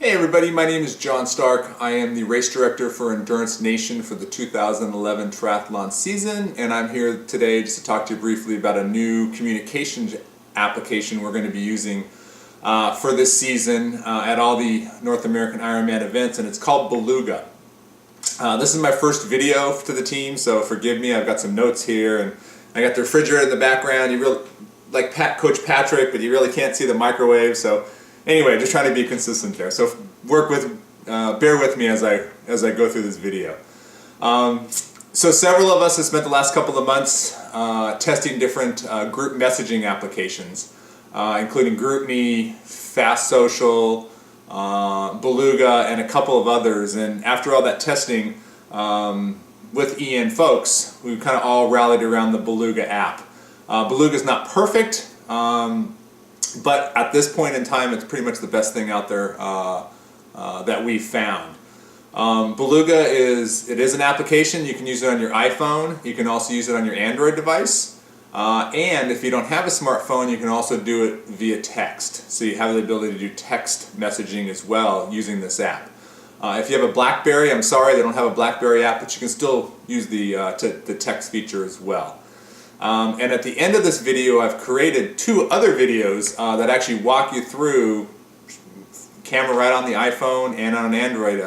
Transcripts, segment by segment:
Hey everybody, my name is John Stark. I am the race director for Endurance Nation for the 2011 triathlon season, and I'm here today just to talk to you briefly about a new communications application we're going to be using for this season at all the North American Ironman events, and it's called Beluga. This is my first video to the team, so forgive me. I've got some notes here, and I got the refrigerator in the background. You really like Coach Patrick, but you really can't see the microwave, so anyway, just trying to be consistent there. So bear with me as I go through this video. So several of us have spent the last couple of months testing different group messaging applications, including GroupMe, Fast Social, Beluga, and a couple of others. And after all that testing with EN folks, we kind of all rallied around the Beluga app. Beluga is not perfect. But at this point in time, it's pretty much the best thing out there that we've found. Beluga is an application. You can use it on your iPhone. You can also use it on your Android device. And if you don't have a smartphone, you can also do it via text. So you have the ability to do text messaging as well using this app. If you have a BlackBerry, I'm sorry they don't have a BlackBerry app, but you can still use the text feature as well. And at the end of this video, I've created two other videos that actually walk you through, camera right on the iPhone and on an Android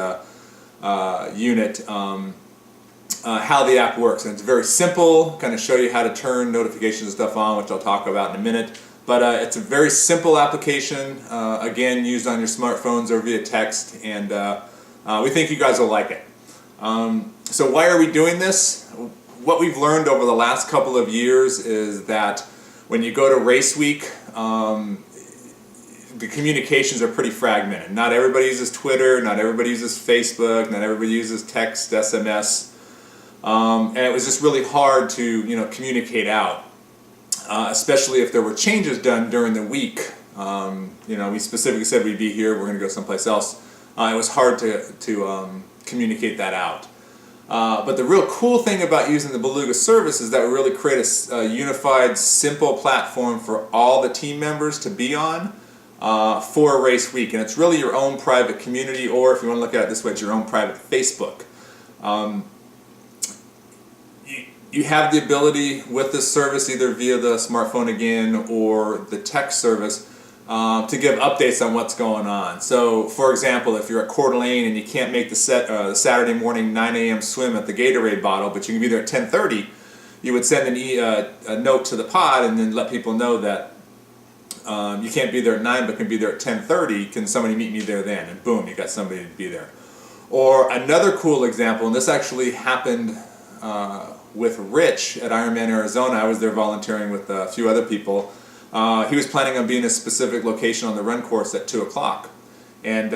unit, how the app works. And it's very simple, kind of show you how to turn notifications and stuff on, which I'll talk about in a minute. But it's a very simple application, again, used on your smartphones or via text, and we think you guys will like it. So why are we doing this? What we've learned over the last couple of years is that when you go to race week, the communications are pretty fragmented. Not everybody uses Twitter, not everybody uses Facebook, not everybody uses text, SMS, and it was just really hard to communicate out, especially if there were changes done during the week. We specifically said we'd be here, we're going to go someplace else. It was hard to communicate that out. But the real cool thing about using the Beluga service is that we really create a unified, simple platform for all the team members to be on for a race week. And it's really your own private community, or if you want to look at it this way, it's your own private Facebook. You have the ability with this service, either via the smartphone again or the text service, to give updates on what's going on. So, for example, if you're at Coeur d'Alene and you can't make the Saturday morning 9 a.m. swim at the Gatorade bottle, but you can be there at 10:30, you would send a note to the pod and then let people know that you can't be there at 9 but can be there at 10:30. Can somebody meet me there then? And boom, you got somebody to be there. Or another cool example, and this actually happened with Rich at Ironman Arizona. I was there volunteering with a few other people. He was planning on being in a specific location on the run course at 2 o'clock. And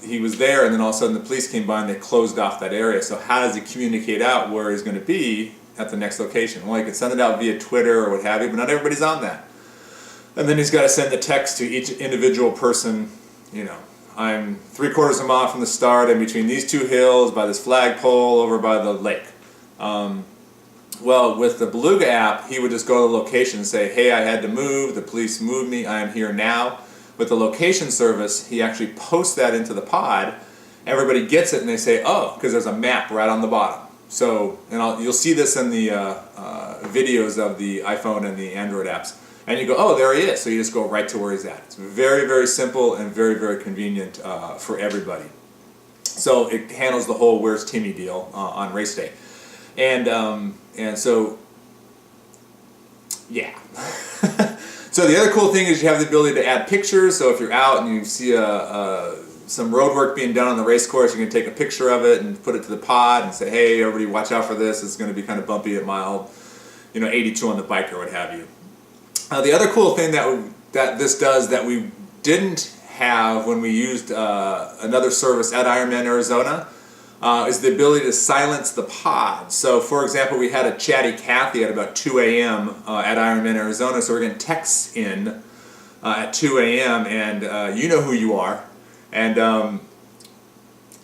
he was there, and then all of a sudden the police came by and they closed off that area. So how does he communicate out where he's going to be at the next location? Well, he could send it out via Twitter or what have you, but not everybody's on that. And then he's got to send the text to each individual person, I'm 3/4 of a mile from the start, I'm between these two hills, by this flagpole, over by the lake. Well, with the Beluga app, he would just go to the location and say, hey, I had to move, the police moved me, I am here now. With the location service, he actually posts that into the pod, everybody gets it and they say, oh, because there's a map right on the bottom. So, and you'll see this in the videos of the iPhone and the Android apps. And you go, oh, there he is. So you just go right to where he's at. It's very, very simple and very, very convenient for everybody. So it handles the whole where's Timmy deal on race day. And so, yeah. So the other cool thing is you have the ability to add pictures. So if you're out and you see some road work being done on the race course, you can take a picture of it and put it to the pod and say, hey, everybody watch out for this. It's going to be kind of bumpy at mile 82 on the bike or what have you. The other cool thing that this does that we didn't have when we used another service at Ironman Arizona is the ability to silence the pod. So, for example, we had a chatty Kathy at about 2 a.m. At Ironman Arizona, so we're getting texts in at 2 a.m. and you know who you are. And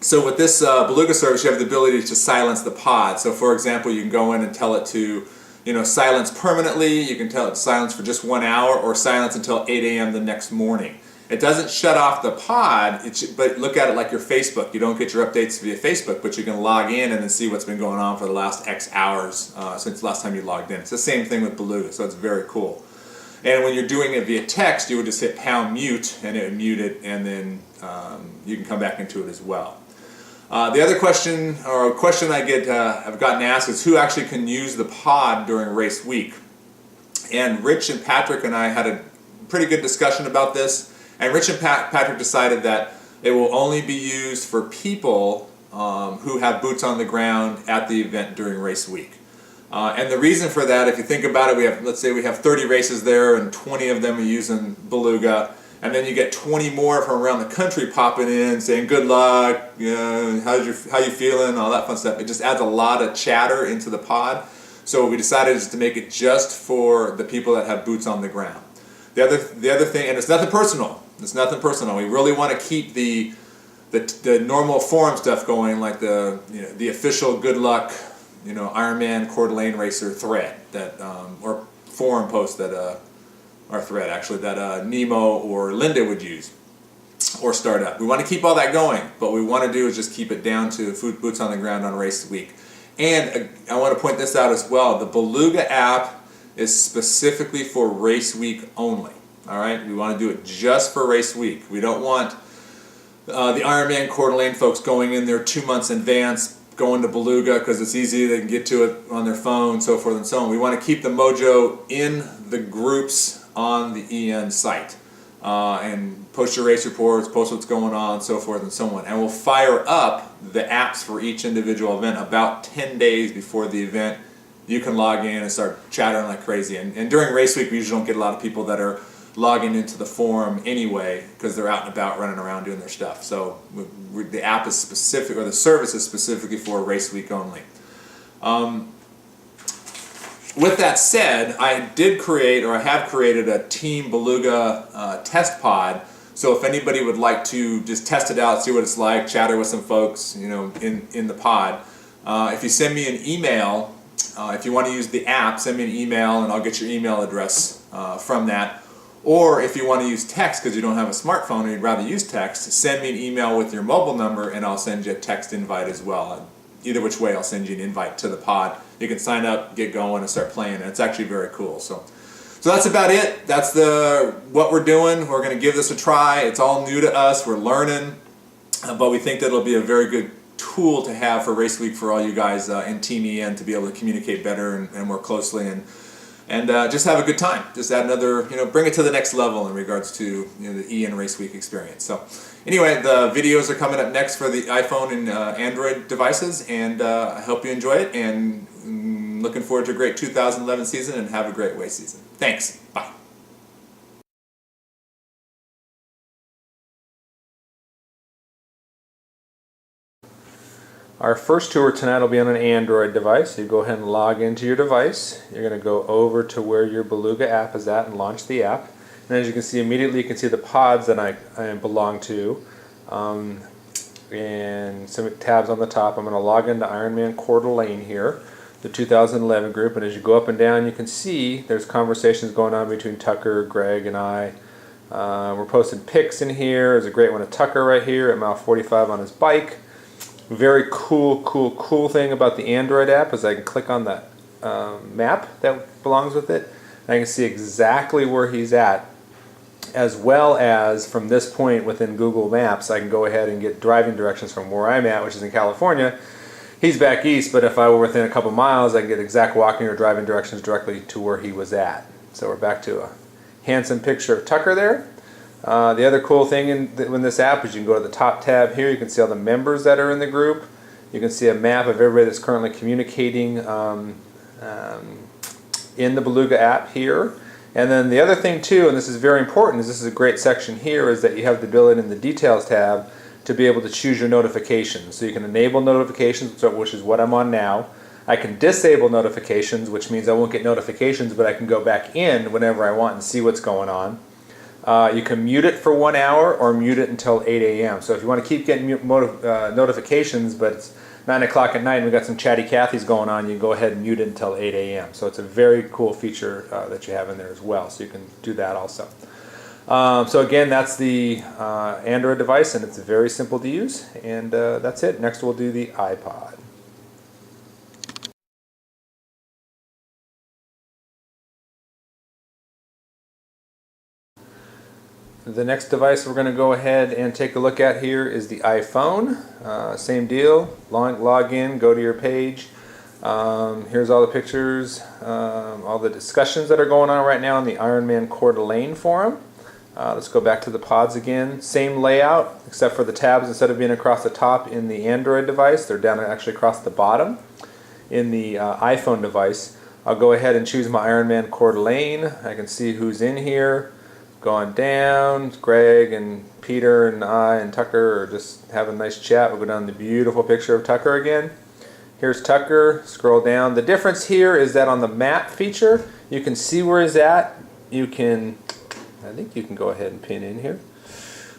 so with this Beluga service, you have the ability to silence the pod. So, for example, you can go in and tell it to silence permanently. You can tell it to silence for just 1 hour or silence until 8 a.m. the next morning. It doesn't shut off the pod, but look at it like your Facebook. You don't get your updates via Facebook, but you can log in and then see what's been going on for the last X hours since the last time you logged in. It's the same thing with Beluga, so it's very cool. And when you're doing it via text, you would just hit pound mute, and it would mute it, and then you can come back into it as well. The other question, or a question I've gotten asked, is who actually can use the pod during race week? And Rich and Patrick and I had a pretty good discussion about this. And Rich and Patrick decided that it will only be used for people who have boots on the ground at the event during race week. And the reason for that, if you think about it, let's say we have 30 races there and 20 of them are using Beluga, and then you get 20 more from around the country popping in saying good luck, how you feeling, all that fun stuff. It just adds a lot of chatter into the pod. So what we decided is to make it just for the people that have boots on the ground. The other thing, and it's nothing personal. It's nothing personal. We really want to keep the normal forum stuff going, like the official good luck, Ironman Coeur d'Alene racer thread that or forum post that our thread actually that Nemo or Linda would use or start up. We want to keep all that going, but what we want to do is just keep it down to boots on the ground on race week. And I want to point this out as well. The Beluga app is specifically for race week only. All right, we want to do it just for race week. We don't want the Ironman Coeur d'Alene folks going in there 2 months in advance, going to Beluga because it's easy, they can get to it on their phone, so forth and so on. We want to keep the mojo in the groups on the EN site and post your race reports, post what's going on, so forth and so on. And we'll fire up the apps for each individual event about 10 days before the event. You can log in and start chattering like crazy. And during race week, we usually don't get a lot of people that are logging into the forum anyway because they're out and about running around doing their stuff. So the app is specific, or the service is specifically for race week only. With that said, I have created a Team Beluga test pod. So if anybody would like to just test it out, see what it's like, chatter with some folks, in the pod, if you send me an email, if you want to use the app, send me an email and I'll get your email address from that. Or if you want to use text because you don't have a smartphone and you'd rather use text, send me an email with your mobile number and I'll send you a text invite as well. Either which way, I'll send you an invite to the pod. You can sign up, get going, and start playing. And it's actually very cool. So that's about it. That's what we're doing. We're going to give this a try. It's all new to us. We're learning. But we think that it'll be a very good tool to have for race week for all you guys in Team EN to be able to communicate better and more closely and just have a good time. Just add another, bring it to the next level in regards to the EN Race Week experience. So anyway, the videos are coming up next for the iPhone and Android devices, and I hope you enjoy it, and looking forward to a great 2011 season, and have a great race season. Thanks. Bye. Our first tour tonight will be on an Android device. You go ahead and log into your device. You're going to go over to where your Beluga app is at and launch the app. And as you can see immediately, you can see the pods that I belong to. And some tabs on the top. I'm going to log into Ironman Coeur d'Alene here, the 2011 group. And as you go up and down, you can see there's conversations going on between Tucker, Greg, and I. We're posting pics in here. There's a great one of Tucker right here at mile 45 on his bike. Very cool thing about the Android app is I can click on that map that belongs with it, and I can see exactly where he's at, as well as from this point within Google Maps I can go ahead and get driving directions from where I'm at, which is in California. He's back east, but if I were within a couple miles I can get exact walking or driving directions directly to where he was at. So we're back to a handsome picture of Tucker there. The other cool thing in this app is you can go to the top tab here. You can see all the members that are in the group. You can see a map of everybody that's currently communicating in the Beluga app here. And then the other thing too, and this is very important, is this is a great section here, is that you have the ability in the Details tab to be able to choose your notifications. So you can enable notifications, which is what I'm on now. I can disable notifications, which means I won't get notifications, but I can go back in whenever I want and see what's going on. You can mute it for 1 hour or mute it until 8 a.m. So if you want to keep getting notifications, but it's 9 o'clock at night and we've got some chatty Cathys going on, you can go ahead and mute it until 8 a.m. So it's a very cool feature that you have in there as well. So you can do that also. So again, that's the Android device, and it's very simple to use. And that's it. Next we'll do the iPod. The next device we're going to go ahead and take a look at here is the iPhone. Same deal, log in, go to your page. Here's all the pictures, all the discussions that are going on right now on the Ironman Coeur d'Alene forum. Let's go back to the pods again. Same layout, except for the tabs, instead of being across the top in the Android device, they're down actually across the bottom in the iPhone device. I'll go ahead and choose my Ironman Coeur d'Alene. I can see who's in here. Going down, Greg and Peter and I and Tucker are just having a nice chat. We'll go down to the beautiful picture of Tucker again. Here's Tucker, scroll down. The difference here is that on the map feature, you can see where he's at. You can, I think you can go ahead and pin in here.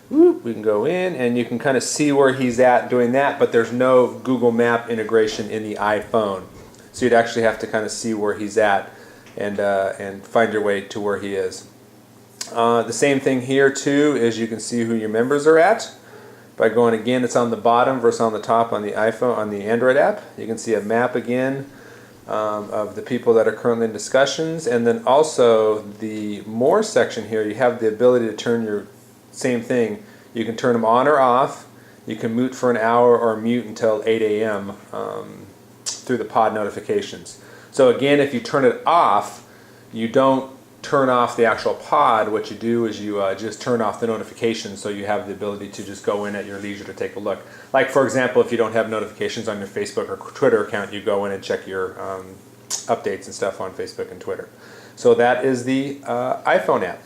Whoop, we can go in and you can kind of see where he's at doing that, but there's no Google Map integration in the iPhone. So you'd actually have to kind of see where he's at and find your way to where he is. The same thing here too is you can see who your members are at. By going again, it's on the bottom versus on the top on the iPhone, on the Android app. You can see a map again of the people that are currently in discussions, and then also the more section here, you have the ability to turn your same thing. You can turn them on or off. You can mute for an hour or mute until 8 a.m. Through the pod notifications. So again, if you turn it off, you don't turn off the actual pod. What you do is you just turn off the notifications, so you have the ability to just go in at your leisure to take a look. Like for example, if you don't have notifications on your Facebook or Twitter account, you go in and check your updates and stuff on Facebook and Twitter. So that is the iPhone app.